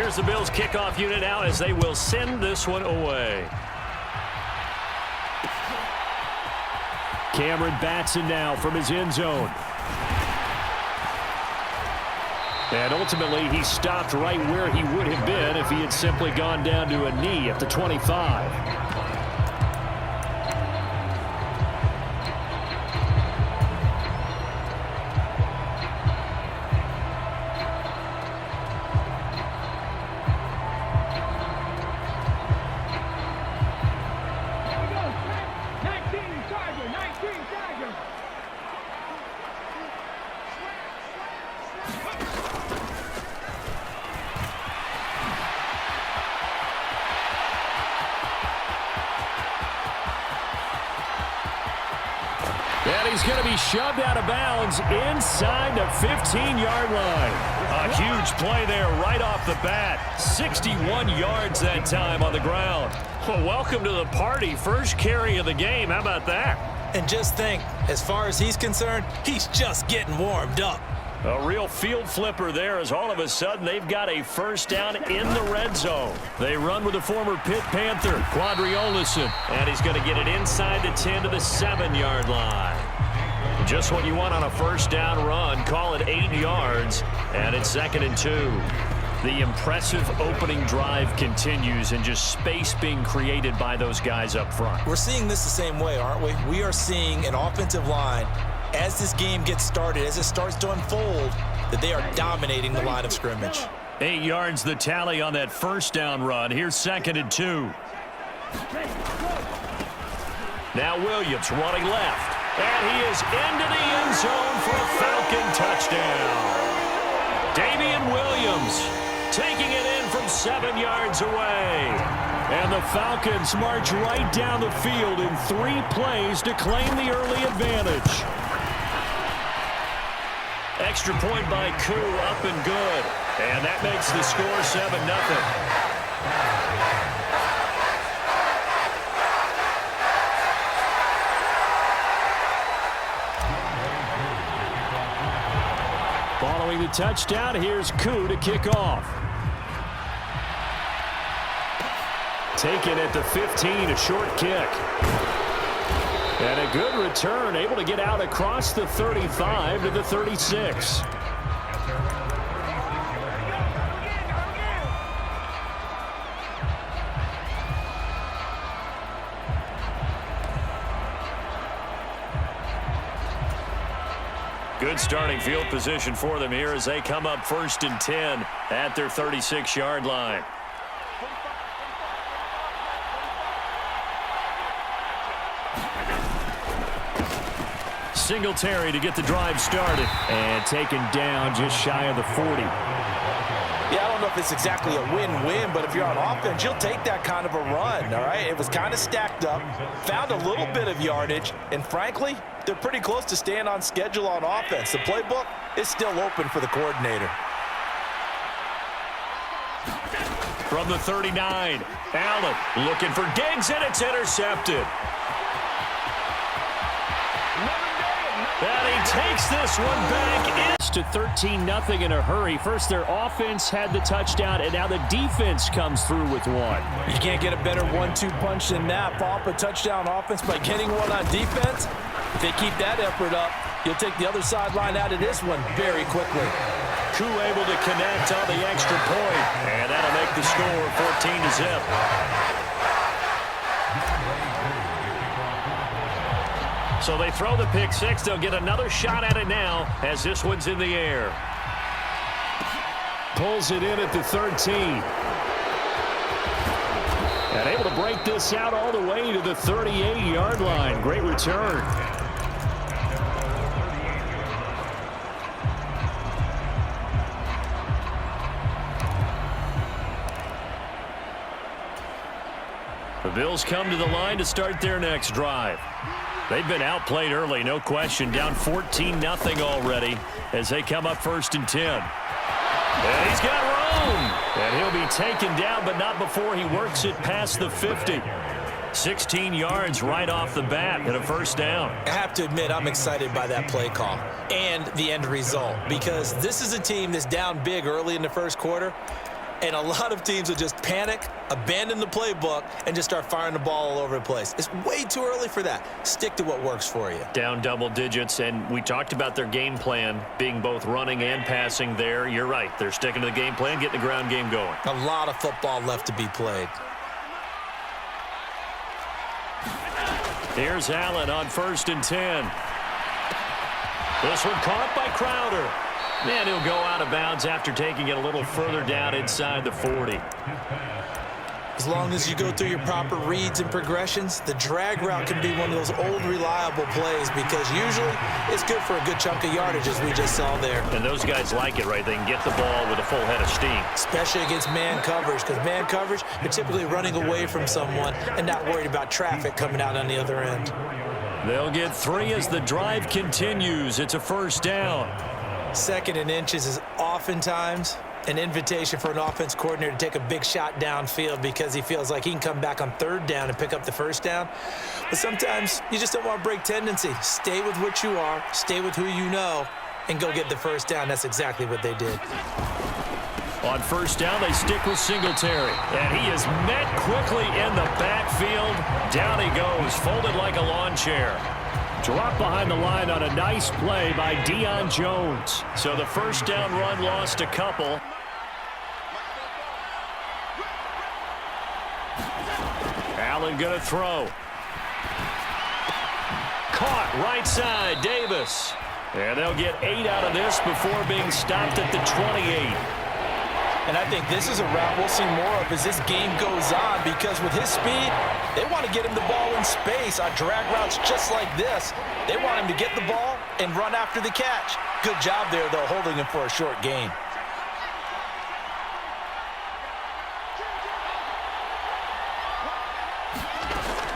Here's the Bills kickoff unit now as they will send this one away. Cameron Batson now from his end zone. And ultimately, he stopped right where he would have been if he had simply gone down to a knee at the 25. And he's going to be shoved out of bounds inside the 15-yard line. A huge play there right off the bat. 61 yards that time on the ground. Well, welcome to the party. First carry of the game. How about that? And just think, as far as he's concerned, he's just getting warmed up. A real field flipper there as all of a sudden they've got a first down in the red zone. They run with the former Pitt Panther, Quadri Olison. And he's going to get it inside the 10 to the 7-yard line. Just what you want on a first down run. Call it 8 yards. And it's 2nd and 2. The impressive opening drive continues and just space being created by those guys up front. We're seeing this the same way, aren't we? We are seeing an offensive line, as this game gets started, as it starts to unfold, that they are dominating the line of scrimmage. 8 yards the tally on that first down run. Here's 2nd and 2. Now Williams running left. And he is into the end zone for a Falcon touchdown. Damian Williams taking it in from 7 yards away. And the Falcons march right down the field in 3 plays to claim the early advantage. Extra point by Koo, up and good. And that makes the score 7-0. Following the touchdown, here's Koo to kick off. Taken at the 15, a short kick. And a good return, able to get out across the 35 to the 36. Good starting field position for them here as they come up 1st and 10 at their 36-yard line. Singletary to get the drive started and taken down just shy of the 40. Yeah, I don't know if it's exactly a win-win, but if you're on offense, you'll take that kind of a run, all right? It was kind of stacked up, found a little bit of yardage, and frankly, they're pretty close to staying on schedule on offense. The playbook is still open for the coordinator. From the 39, Allen looking for Diggs, and it's intercepted. And he takes this one back to 13-0 in a hurry. First, their offense had the touchdown, and now the defense comes through with one. You can't get a better 1-2 punch than that. Pop a touchdown offense by getting one on defense. If they keep that effort up, you'll take the other sideline out of this one very quickly. Koo able to connect on the extra point, and that'll make the score 14-0. So they throw the pick six. They'll get another shot at it now as this one's in the air. Pulls it in at the 13. And able to break this out all the way to the 38-yard line. Great return. The Bills come to the line to start their next drive. They've been outplayed early, no question. Down 14-0 already as they come up 1st and 10. And he's got room. And he'll be taken down, but not before he works it past the 50. 16 yards right off the bat and a first down. I have to admit, I'm excited by that play call and the end result, because this is a team that's down big early in the first quarter, And a lot of teams will just panic, abandon the playbook, and just start firing the ball all over the place. It's way too early for that. Stick to what works for you. Down double digits, and we talked about their game plan being both running and passing there. You're right. They're sticking to the game plan, getting the ground game going. A lot of football left to be played. Here's Allen on 1st and 10. This one caught by Crowder. And he'll go out of bounds after taking it a little further down inside the 40. As long as you go through your proper reads and progressions, the drag route can be one of those old reliable plays because usually it's good for a good chunk of yardage, as we just saw there. And those guys like it, right? They can get the ball with a full head of steam. Especially against man coverage, because man coverage, you're typically running away from someone and not worried about traffic coming out on the other end. They'll get 3 as the drive continues. It's a 1st down. 2nd and inches is oftentimes an invitation for an offense coordinator to take a big shot downfield because he feels like he can come back on 3rd down and pick up the 1st down. But sometimes you just don't want to break tendency. Stay with what you are, stay with who you know, and go get the 1st down. That's exactly what they did. On 1st down, they stick with Singletary. And he is met quickly in the backfield. Down he goes, folded like a lawn chair. Drop behind the line on a nice play by Deion Jones. So the 1st down run lost a couple. Allen gonna throw. Caught right side, Davis. And they'll get 8 out of this before being stopped at the 28. And I think this is a route we'll see more of as this game goes on because with his speed, they want to get him the ball in space on drag routes just like this. They want him to get the ball and run after the catch. Good job there, though, holding him for a short gain.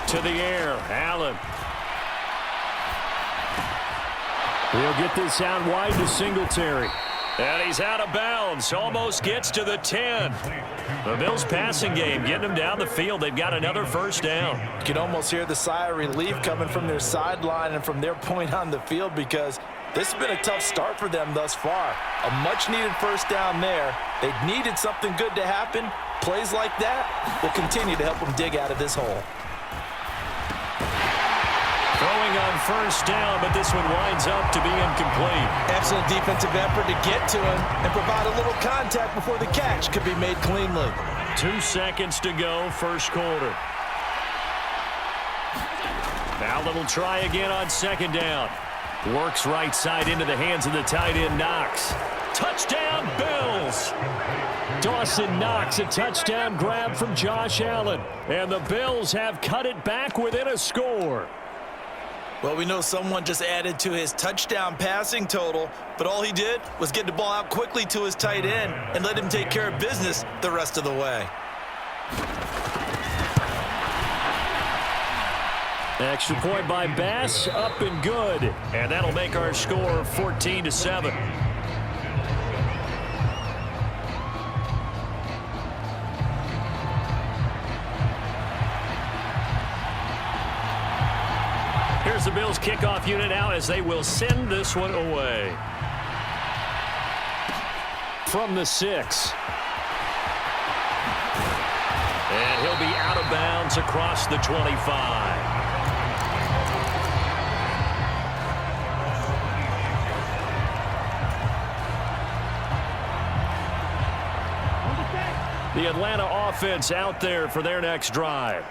To the air, Allen. He'll get this out wide to Singletary. And he's out of bounds. Almost gets to the 10. The Bills' passing game getting them down the field. They've got another 1st down. You can almost hear the sigh of relief coming from their sideline and from their point on the field because this has been a tough start for them thus far. A much-needed 1st down there. They needed something good to happen. Plays like that will continue to help them dig out of this hole. Throwing on 1st down, but this one winds up to be incomplete. Excellent defensive effort to get to him and provide a little contact before the catch could be made cleanly. 2 seconds to go, 1st quarter. Allen will try again on 2nd down. Works right side into the hands of the tight end, Knox. Touchdown, Bills! Dawson Knox, a touchdown grab from Josh Allen. And the Bills have cut it back within a score. Well, we know someone just added to his touchdown passing total, but all he did was get the ball out quickly to his tight end and let him take care of business the rest of the way. Extra point by Bass, up and good. And that'll make our score 14-7. Here's the Bills kickoff unit now as they will send this one away. From the 6. And he'll be out of bounds across the 25. The Atlanta offense out there for their next drive.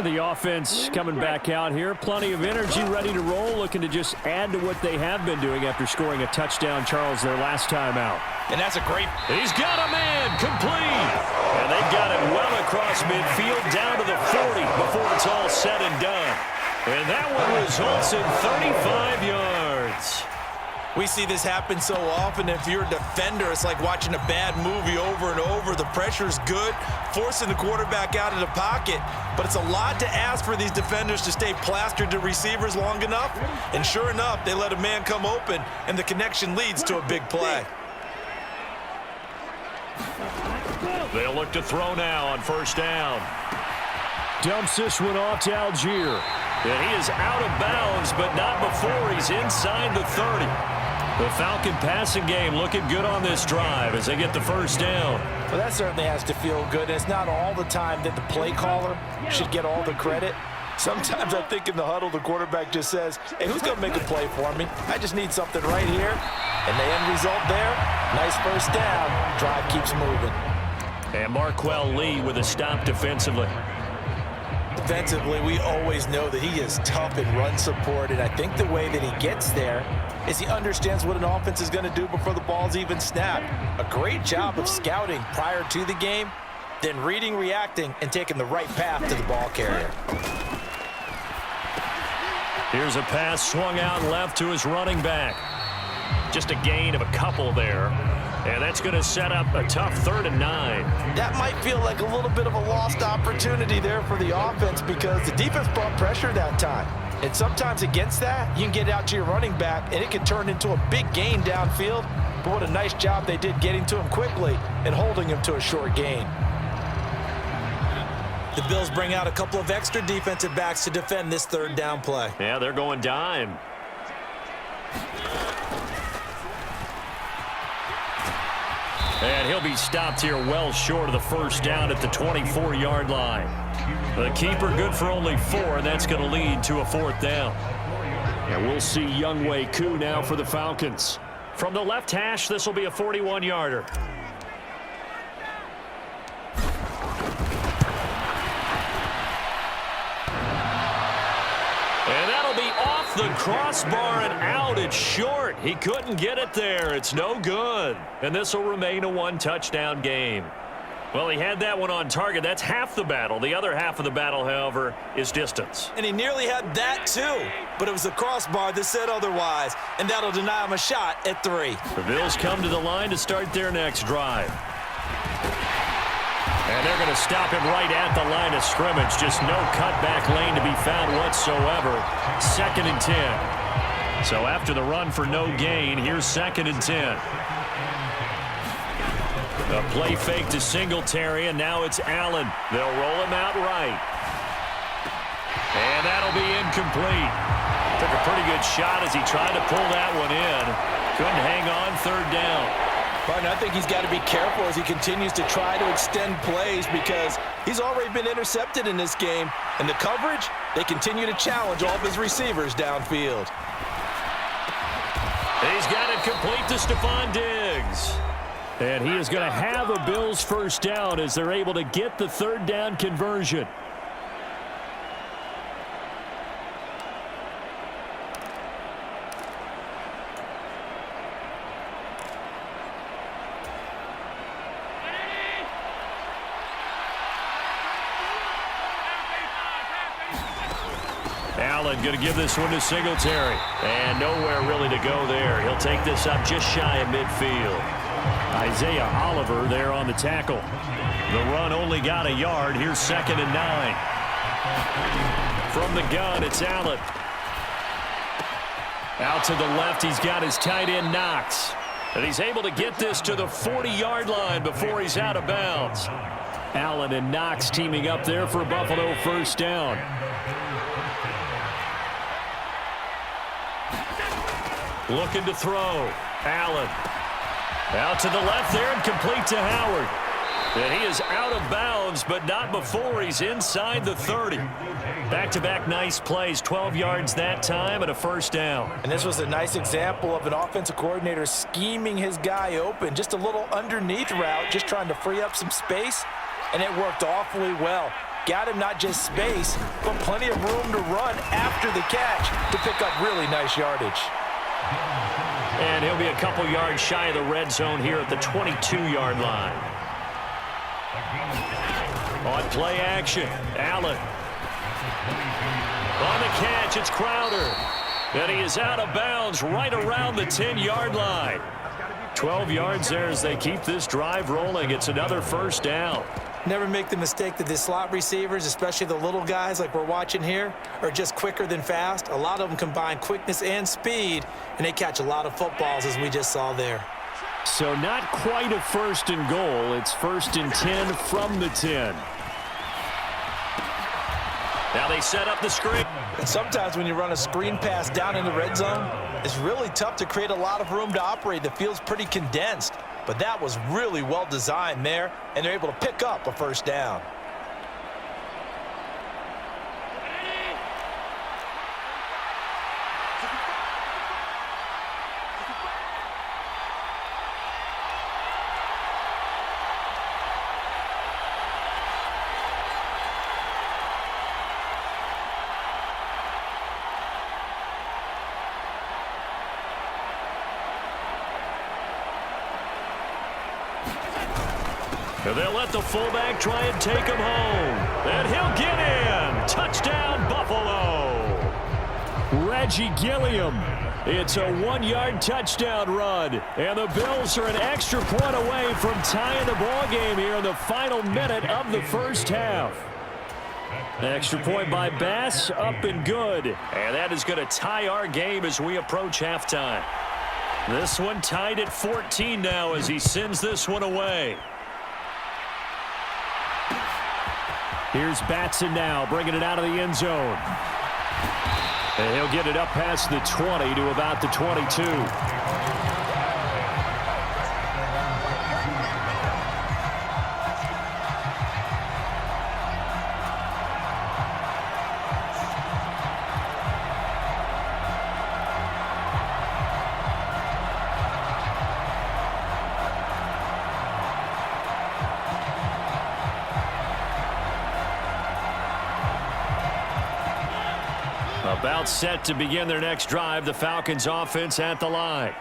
The offense coming back out here. Plenty of energy, ready to roll, looking to just add to what they have been doing after scoring a touchdown, Charles, their last time out. And that's a great... He's got a man, complete. And they've got it well across midfield, down to the 40 before it's all said and done. And that one results in 35 yards. We see this happen so often. If you're a defender, it's like watching a bad movie over and over. The pressure's good, forcing the quarterback out of the pocket. But it's a lot to ask for these defenders to stay plastered to receivers long enough. And sure enough, they let a man come open, and the connection leads to a big play. They'll look to throw now on 1st down. Dumps this one off to Algier. And he is out of bounds, but not before he's inside the 30. The Falcon passing game looking good on this drive as they get the first down. Well, that certainly has to feel good. And it's not all the time that the play caller should get all the credit. Sometimes I think in the huddle, the quarterback just says, hey, who's going to make a play for me? I just need something right here. And the end result there, nice first down. Drive keeps moving. And Marquell Lee with a stop defensively. Defensively, we always know that he is tough in run support, and I think the way that he gets there is he understands what an offense is going to do before the ball's even snapped. A great job of scouting prior to the game, then reading, reacting, and taking the right path to the ball carrier. Here's a pass swung out left to his running back. Just a gain of a couple there. And that's going to set up a tough 3rd and 9. That might feel like a little bit of a lost opportunity there for the offense because the defense brought pressure that time. And sometimes against that, you can get out to your running back, and it can turn into a big gain downfield. But what a nice job they did getting to him quickly and holding him to a short gain. The Bills bring out a couple of extra defensive backs to defend this 3rd down play. Yeah, they're going dime. And he'll be stopped here well short of the first down at the 24-yard line. The keeper good for only 4, and that's going to lead to a 4th down. And we'll see Younghoe Koo now for the Falcons. From the left hash, this will be a 41-yarder. And that'll be off the crossbar and out. It's short. He couldn't get it there. It's no good. And this will remain a 1-touchdown game. Well, he had that one on target. That's half the battle. The other half of the battle, however, is distance. And he nearly had that, too. But it was the crossbar that said otherwise. And that'll deny him a shot at 3. The Bills come to the line to start their next drive. And they're going to stop him right at the line of scrimmage. Just no cutback lane to be found whatsoever. 2nd and 10. So after the run for no gain, here's 2nd and 10. A play fake to Singletary, and now it's Allen. They'll roll him out right. And that'll be incomplete. Took a pretty good shot as he tried to pull that one in. Couldn't hang on 3rd down. But I think he's got to be careful as he continues to try to extend plays because he's already been intercepted in this game. And the coverage, they continue to challenge all of his receivers downfield. He's got it complete to Stephon Diggs. And he is going to have a Bills first down as they're able to get the 3rd down conversion. Allen going to give this one to Singletary. And nowhere really to go there. He'll take this up just shy of midfield. Isaiah Oliver there on the tackle. The run only got a yard. Here's 2nd and 9. From the gun, it's Allen. Out to the left, he's got his tight end Knox. And he's able to get this to the 40-yard line before he's out of bounds. Allen and Knox teaming up there for a Buffalo first down. Looking to throw. Allen. Out to the left there and complete to Howard. And he is out of bounds, but not before he's inside the 30. Back-to-back nice plays, 12 yards that time and a first down. And this was a nice example of an offensive coordinator scheming his guy open. Just a little underneath route, just trying to free up some space, and it worked awfully well. Got him not just space, but plenty of room to run after the catch to pick up really nice yardage. And he'll be a couple yards shy of the red zone here at the 22-yard line. On play action, Allen. On the catch, it's Crowder. And he is out of bounds right around the 10-yard line. 12 yards there as they keep this drive rolling. It's another first down. Never make the mistake that the slot receivers, especially the little guys like we're watching here, are just quicker than fast. A lot of them combine quickness and speed, and they catch a lot of footballs, as we just saw there. So not quite a 1st and goal. It's 1st and 10 from the 10. Now they set up the screen. And sometimes when you run a screen pass down in the red zone, it's really tough to create a lot of room to operate. The field's pretty condensed. But that was really well designed there, and they're able to pick up a first down. They'll let the fullback try and take him home. And he'll get in. Touchdown, Buffalo. Reggie Gilliam. It's a 1-yard touchdown run. And the Bills are an extra point away from tying the ball game here in the final minute of the first half. Extra point by Bass, up and good. And that is going to tie our game as we approach halftime. This one tied at 14 now as he sends this one away. Here's Batson now, bringing it out of the end zone. And he'll get it up past the 20 to about the 22. About set to begin their next drive, the Falcons offense at the line.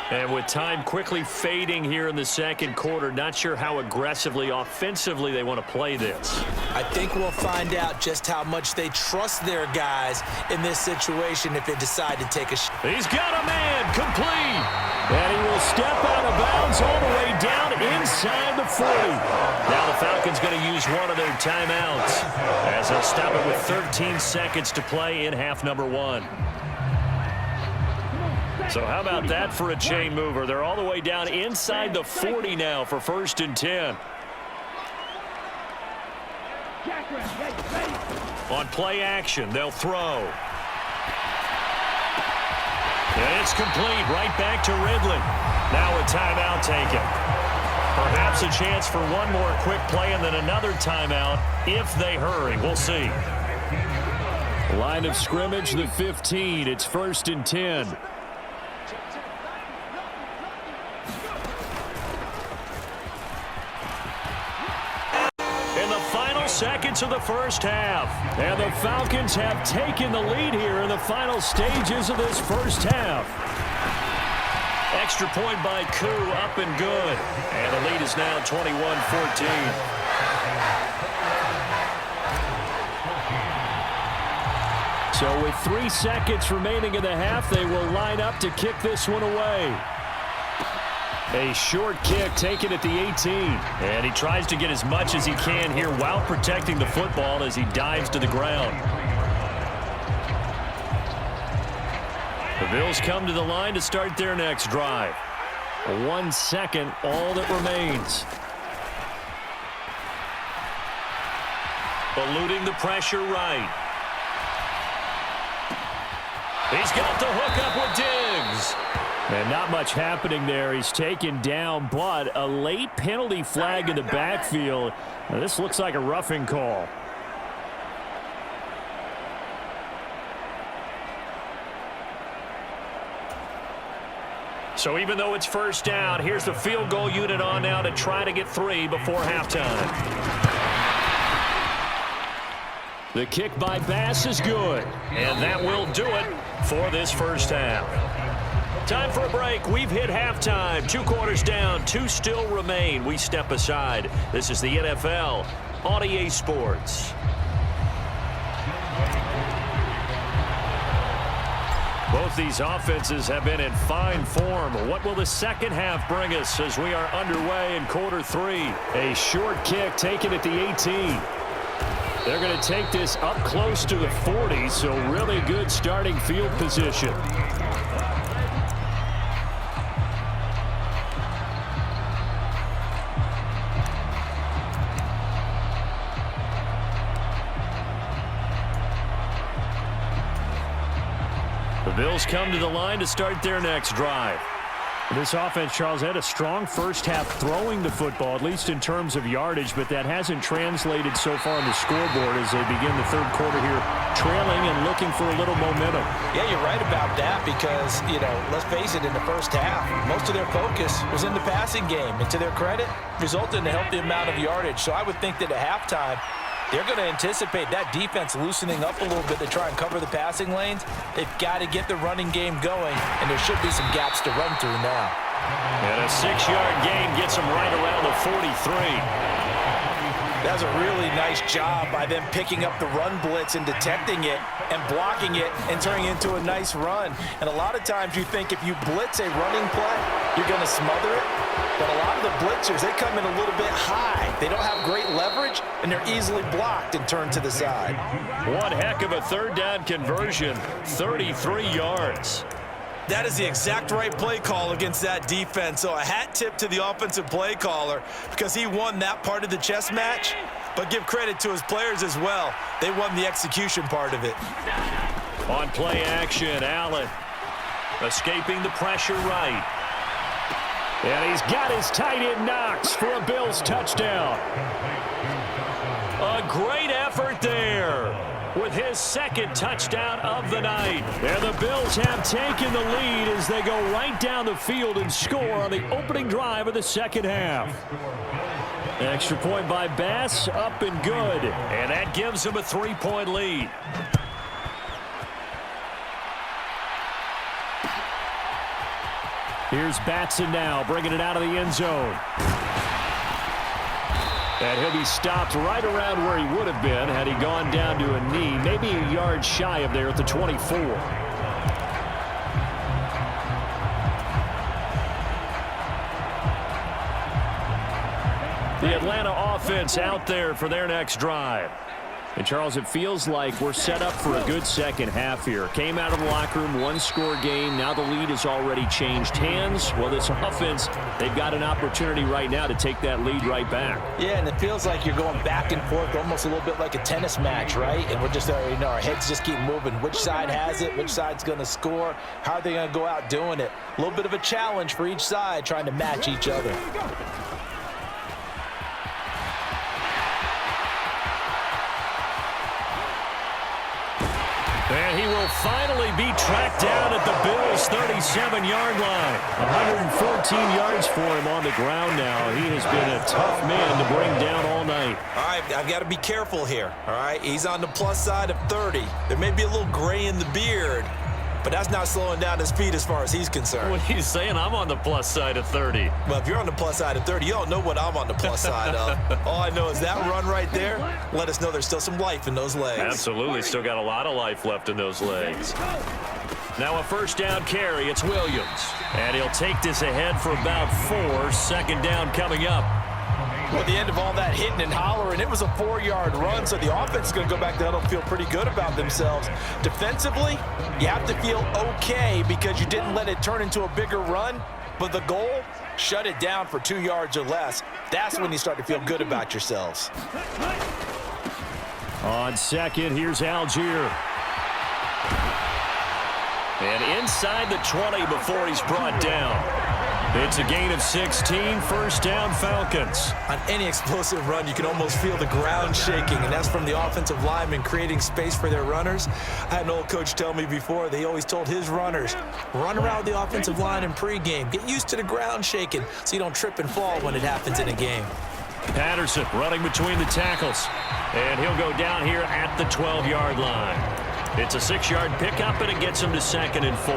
And with time quickly fading here in the second quarter, not sure how aggressively, offensively they want to play this. I think we'll find out just how much they trust their guys in this situation if they decide to take a shot. He's got a man, complete. And he will step out of bounds all the way down inside the 40. Now the Falcons going to use one of their timeouts as they'll stop it with 13 seconds to play in half number 1. So how about that for a chain mover? They're all the way down inside the 40 now for 1st and 10. On play action, they'll throw. And it's complete, right back to Ridley. Now a timeout taken. Perhaps a chance for one more quick play and then another timeout if they hurry. We'll see. Line of scrimmage, the 15. It's 1st and 10. Seconds of the first half. And the Falcons have taken the lead here in the final stages of this first half. Extra point by Koo, up and good. And the lead is now 21-14. So with 3 seconds remaining in the half, they will line up to kick this one away. A short kick taken at the 18. And he tries to get as much as he can here while protecting the football as he dives to the ground. The Bills come to the line to start their next drive. 1 second, all that remains. Eluding the pressure right. He's got the hook up with Diggs. And not much happening there. He's taken down, but a late penalty flag in the backfield. Now, this looks like a roughing call. So even though it's first down, here's the field goal unit on now to try to get 3 before halftime. The kick by Bass is good. And that will do it for this first half. Time for a break. We've hit halftime. 2 quarters down. 2 still remain. We step aside. This is the NFL on EA Sports. Both these offenses have been in fine form. What will the second half bring us as we are underway in quarter 3? A short kick taken at the 18. They're going to take this up close to the 40, so really good starting field position. Bills come to the line to start their next drive. This offense, Charles, had a strong first half throwing the football, at least in terms of yardage, but that hasn't translated so far on the scoreboard as they begin the third quarter here, trailing and looking for a little momentum. Yeah, you're right about that because, let's face it, in the first half, most of their focus was in the passing game. And to their credit, resulted in a healthy amount of yardage. So I would think that at halftime, they're going to anticipate that defense loosening up a little bit to try and cover the passing lanes. They've got to get the running game going, and there should be some gaps to run through now. And a 6-yard gain gets them right around the 43. That's a really nice job by them picking up the run blitz and detecting it and blocking it and turning it into a nice run. And a lot of times you think if you blitz a running play, you're going to smother it. But a lot of the blitzers, they come in a little bit high. They don't have great leverage, and they're easily blocked and turned to the side. One heck of a third down conversion, 33 yards. That is the exact right play call against that defense. So a hat tip to the offensive play caller because he won that part of the chess match. But give credit to his players as well. They won the execution part of it. On play action, Allen escaping the pressure right. And he's got his tight end Knox for a Bills touchdown. A great effort there with his second touchdown of the night. And the Bills have taken the lead as they go right down the field and score on the opening drive of the second half. Extra point by Bass, up and good. And that gives them a 3-point lead. Here's Batson now, bringing it out of the end zone. And he'll be stopped right around where he would have been had he gone down to a knee, maybe a yard shy of there at the 24. The Atlanta offense out there for their next drive. And, Charles, it feels like we're set up for a good second half here. Came out of the locker room, one-score game. Now the lead has already changed hands. Well, this offense, they've got an opportunity right now to take that lead right back. Yeah, and it feels like you're going back and forth almost a little bit like a tennis match, right? And we're just, our heads just keep moving. Which side has it? Which side's going to score? How are they going to go out doing it? A little bit of a challenge for each side trying to match each other. And he will finally be tracked down at the Bills' 37-yard line. 114 yards for him on the ground now. He has been a tough man to bring down all night. All right, I've got to be careful here, all right? He's on the plus side of 30. There may be a little gray in the beard, but that's not slowing down his speed as far as he's concerned. What are you saying? I'm on the plus side of 30. Well, if you're on the plus side of 30, you don't know what I'm on the plus side of. All I know is that run right there let us know there's still some life in those legs. Absolutely. Still got a lot of life left in those legs. Now a first down carry. It's Williams. And he'll take this ahead for about 4. Second down coming up. Well, at the end of all that hitting and hollering, it was a 4-yard run, so the offense is going to go back there and feel pretty good about themselves. Defensively, you have to feel okay because you didn't let it turn into a bigger run, but the goal, shut it down for 2 yards or less. That's when you start to feel good about yourselves. On second, here's Algier. And inside the 20 before he's brought down. It's a gain of 16, first down Falcons. On any explosive run, you can almost feel the ground shaking, and that's from the offensive linemen creating space for their runners. I had an old coach tell me before, they always told his runners, run around the offensive line in pregame. Get used to the ground shaking so you don't trip and fall when it happens in a game. Patterson running between the tackles. And he'll go down here at the 12-yard line. It's a 6-yard pickup, and it gets him to 2nd and 4.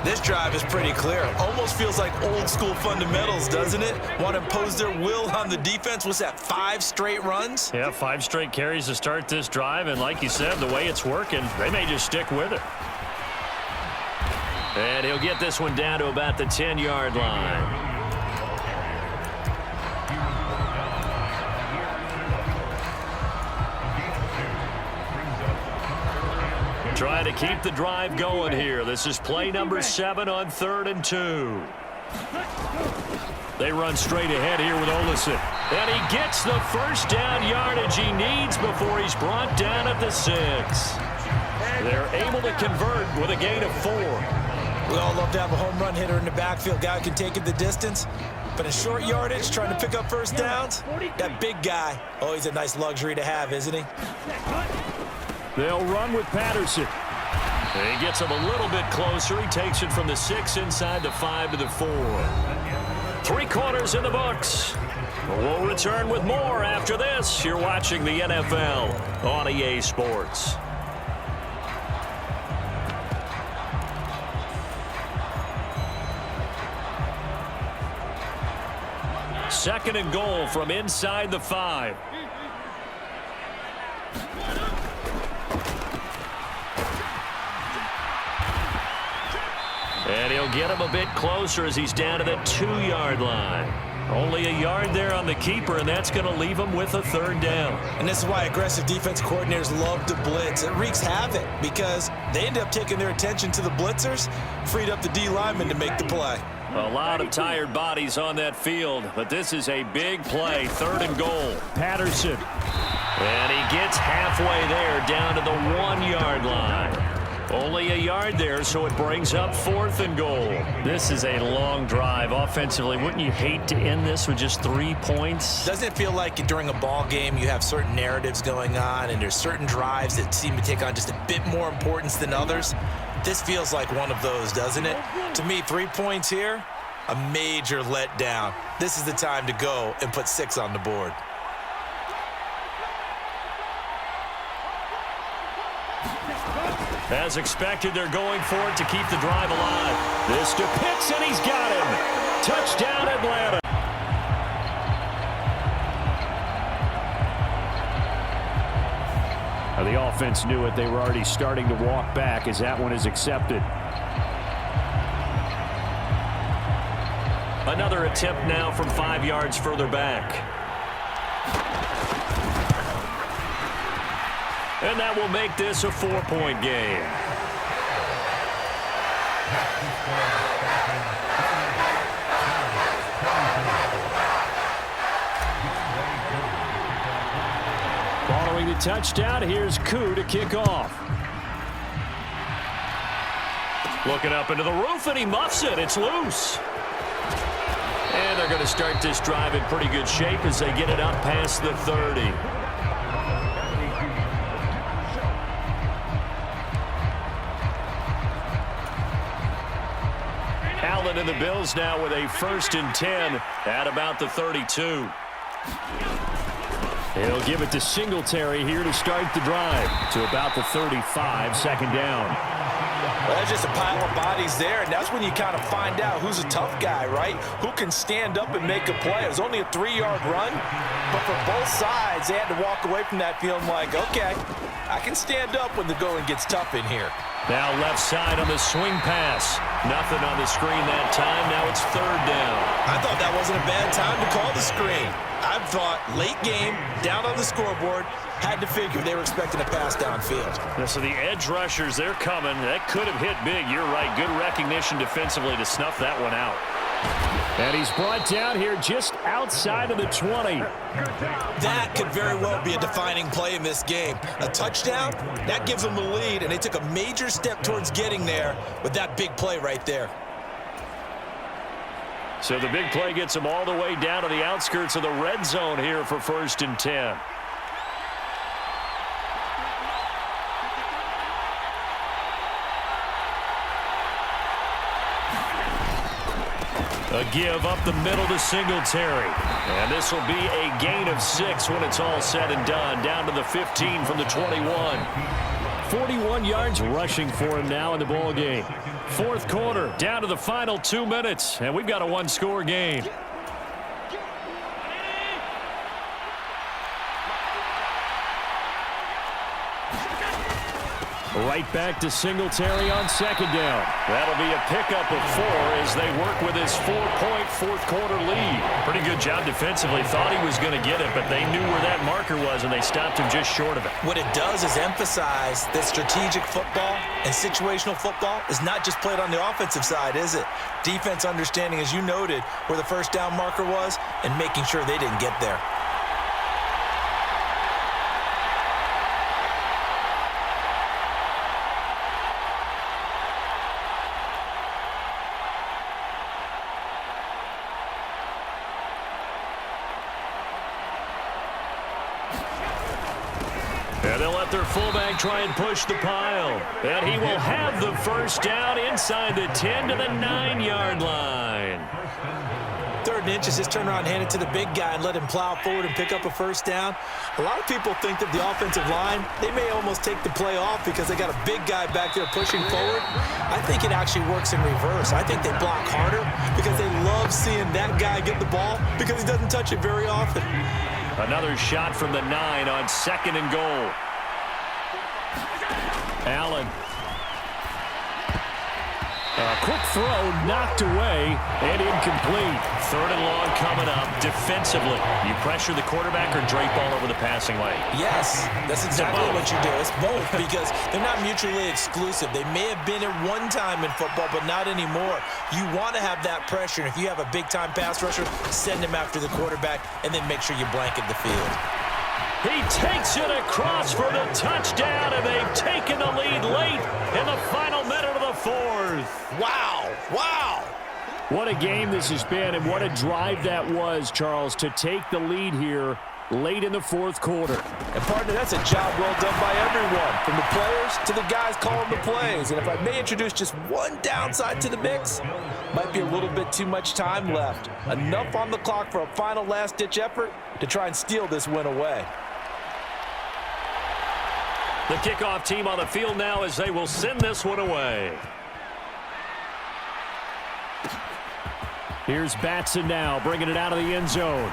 This drive is pretty clear. Almost feels like old-school fundamentals, doesn't it? Want to impose their will on the defense. What's that, 5 straight runs? Yeah, 5 straight carries to start this drive, and like you said, the way it's working, they may just stick with it. And he'll get this one down to about the 10-yard line. Trying to keep the drive going here. This is play number 7 on 3rd and 2. They run straight ahead here with Olesen. And he gets the first down yardage he needs before he's brought down at the 6. They're able to convert with a gain of 4. We all love to have a home run hitter in the backfield. Guy who can take it the distance. But in short yardage, trying to pick up first downs, that big guy, always a nice luxury to have, isn't he? They'll run with Patterson. He gets him a little bit closer. He takes it from the 6 inside the 5 to the 4. 3 quarters in the books. We'll return with more after this. You're watching the NFL on EA Sports. Second and goal from inside the 5. And he'll get him a bit closer as he's down to the 2-yard line. Only a yard there on the keeper, and that's going to leave him with a 3rd down. And this is why aggressive defense coordinators love to blitz. It wreaks havoc because they end up taking their attention to the blitzers, freed up the D lineman to make the play. A lot of tired bodies on that field, but this is a big play. 3rd and goal. Patterson. And he gets halfway there, down to the 1-yard line. Only a yard there, so it brings up 4th and goal. This is a long drive offensively. Wouldn't you hate to end this with just 3 points? Doesn't it feel like during a ball game you have certain narratives going on and there's certain drives that seem to take on just a bit more importance than others? This feels like one of those, doesn't it? To me, 3 points here, a major letdown. This is the time to go and put 6 on the board. As expected, they're going for it to keep the drive alive. This to Pitts, and he's got him. Touchdown, Atlanta. The offense knew it. They were already starting to walk back as that one is accepted. Another attempt now from 5 yards further back. And that will make this a 4-point game. Following the touchdown, here's Koo to kick off. Looking up into the roof, and he muffs it. It's loose. And they're going to start this drive in pretty good shape as they get it up past the 30. Allen and the Bills now with a 1st and 10 at about the 32. He'll give it to Singletary here to start the drive to about the 35, 2nd down. Well, there's just a pile of bodies there, and that's when you kind of find out who's a tough guy, right? Who can stand up and make a play. It was only a 3-yard run, but for both sides, they had to walk away from that feeling like, okay, I can stand up when the going gets tough in here. Now left side on the swing pass. Nothing on the screen that time. Now it's 3rd down. I thought that wasn't a bad time to call the screen. I thought late game, down on the scoreboard, had to figure they were expecting a pass downfield. So the edge rushers, they're coming. That could have hit big. You're right. Good recognition defensively to snuff that one out. And he's brought down here just outside of the 20. That could very well be a defining play in this game. A touchdown, that gives them the lead, and they took a major step towards getting there with that big play right there. So the big play gets them all the way down to the outskirts of the red zone here for 1st and 10. A give up the middle to Singletary. And this will be a gain of 6 when it's all said and done. Down to the 15 from the 21. 41 yards rushing for him now in the ball game. 4th quarter, down to the final 2 minutes. And we've got a 1-score game. Right back to Singletary on 2nd down. That'll be a pickup of 4 as they work with his 4-point 4th quarter lead. Pretty good job defensively. Thought he was going to get it, but they knew where that marker was, and they stopped him just short of it. What it does is emphasize that strategic football and situational football is not just played on the offensive side, is it? Defense understanding, as you noted, where the 1st down marker was and making sure they didn't get there. let their fullback try and push the pile. And he will have the first down inside the 10 to the 9-yard line. 3rd and inches, just turn around, hand it to the big guy, and let him plow forward and pick up a first down. A lot of people think that the offensive line, they may almost take the play off because they got a big guy back there pushing forward. I think it actually works in reverse. I think they block harder because they love seeing that guy get the ball because he doesn't touch it very often. Another shot from the 9 on 2nd and goal. Allen. A quick throw knocked away and incomplete. 3rd and long coming up defensively. You pressure the quarterback or drape all over the passing lane? Yes, that's exactly what you do. It's both because they're not mutually exclusive. They may have been at one time in football, but not anymore. You want to have that pressure. And if you have a big-time pass rusher, send him after the quarterback and then make sure you blanket the field. He takes it across for the touchdown, and they've taken the lead late in the final minute of the 4th. Wow, wow. What a game this has been, and what a drive that was, Charles, to take the lead here late in the 4th quarter. And, partner, that's a job well done by everyone, from the players to the guys calling the plays. And if I may introduce just one downside to the mix, might be a little bit too much time left. Enough on the clock for a final last-ditch effort to try and steal this win away. The kickoff team on the field now as they will send this one away. Here's Batson now, bringing it out of the end zone.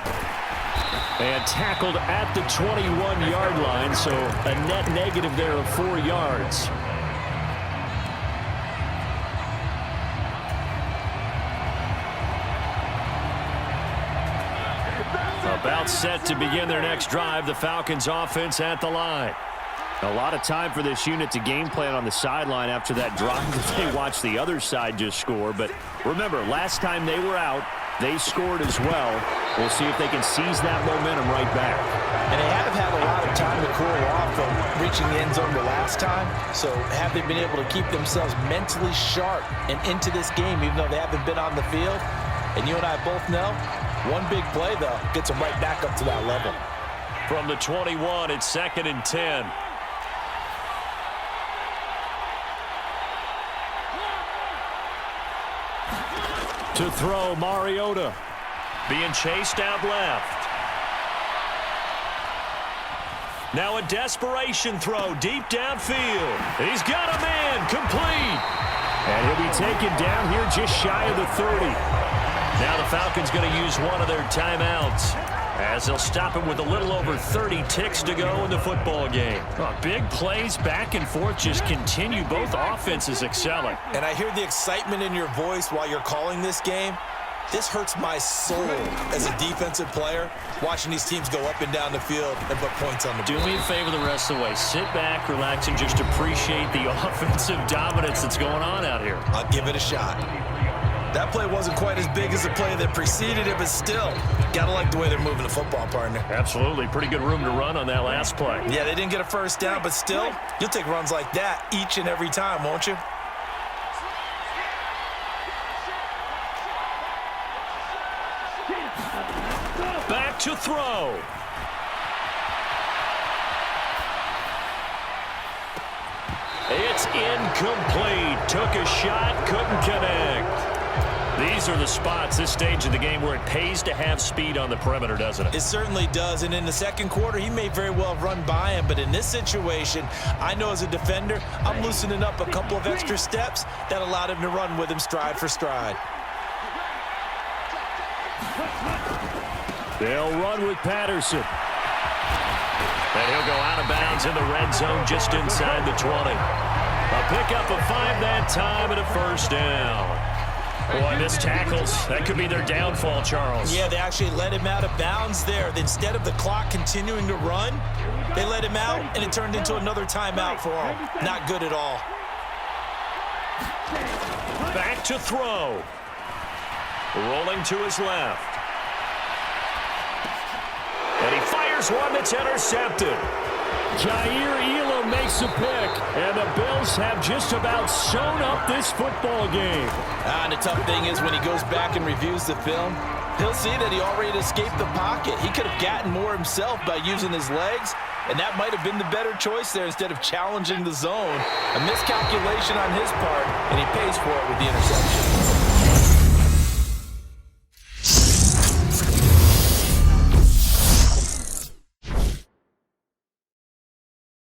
And tackled at the 21-yard line, so a net negative there of 4 yards. About set to begin their next drive, the Falcons offense at the line. A lot of time for this unit to game plan on the sideline after that drive that they watched the other side just score. But remember, last time they were out, they scored as well. We'll see if they can seize that momentum right back. And they have had a lot of time to cool off from reaching the end zone the last time. So have they been able to keep themselves mentally sharp and into this game, even though they haven't been on the field? And you and I both know, one big play, though, gets them right back up to that level. From the 21, it's 2nd and 10. To throw, Mariota. Being chased out left. Now a desperation throw deep downfield. He's got a man, complete. And he'll be taken down here just shy of the 30. Now the Falcons going to use one of their timeouts as they'll stop him with a little over 30 ticks to go in the football game. Big plays back and forth just continue. Both offenses excelling. And I hear the excitement in your voice while you're calling this game. This hurts my soul as a defensive player, watching these teams go up and down the field and put points on the board. Do me a favor the rest of the way. Sit back, relax, and just appreciate the offensive dominance that's going on out here. I'll give it a shot. That play wasn't quite as big as the play that preceded it, but still, gotta like the way they're moving the football, partner. Absolutely. Pretty good room to run on that last play. Yeah, they didn't get a first down, but still, you'll take runs like that each and every time, won't you? Back to throw. It's incomplete. Took a shot, couldn't connect. These are the spots, this stage of the game, where it pays to have speed on the perimeter, doesn't it? It certainly does, and in the second quarter, he may very well have run by him, but in this situation, I know as a defender, I'm loosening up a couple of extra steps that allowed him to run with him stride for stride. They'll run with Patterson. And he'll go out of bounds in the red zone just inside the 20. A pickup of 5 that time and a first down. Boy, missed tackles. That could be their downfall, Charles. Yeah, they actually let him out of bounds there. Instead of the clock continuing to run, they let him out, and it turned into another timeout for him. Not good at all. Back to throw. Rolling to his left. And he fires one that's intercepted. Jair Elam makes a pick, and the Bills have just about sewn up this football game. And the tough thing is when he goes back and reviews the film, he'll see that he already escaped the pocket. He could have gotten more himself by using his legs, And that might have been the better choice there instead of challenging the zone. A miscalculation on his part, and he pays for it with the interception.